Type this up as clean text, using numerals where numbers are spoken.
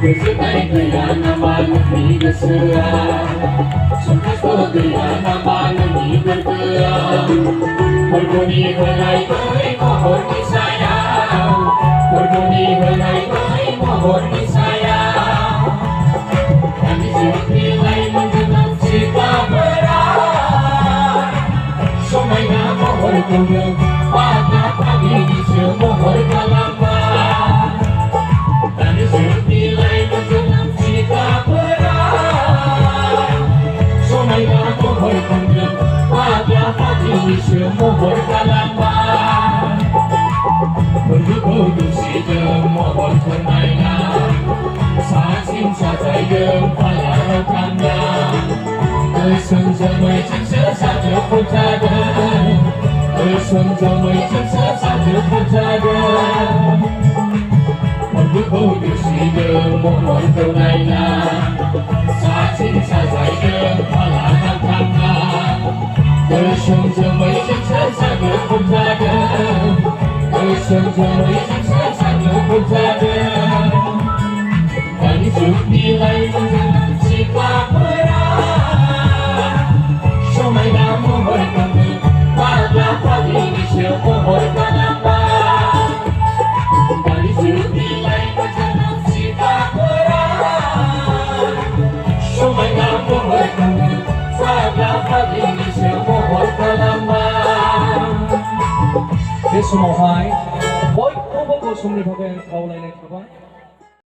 Bersekai gaya nama negeri berserah Suka gaya nama negeri bergerak Berbunyi helai geri mohon disayang Berbunyi helai geri mohon disayang Kami nilai menjenang jika berat Somai nama mohon kumpul pada pagi di semua berkalaman Kami nilai menjenang jika berat Somai nama mohon kumpul pada pagi di semua berkalaman Berdudu si mohon permainan Sasim saja yang pada tanda Kesenjamai sesat pun ada Kesenjamai sesat pun ada Berdudu si mohon permainan Sasim saja yang pada tanda Kesenjamai sesat pun ada Kesenjamai sesat pun ada Kali nilai menjenang sikap berat Somai nama berkami pada pagi di semua berkalaman Kali nilai menjenang sikap berat Somai nama berkami pada pagi di semua berkalaman This is Mohai. Boy, kung ba gusto mo ni Pagay ang kaulay na ito ba?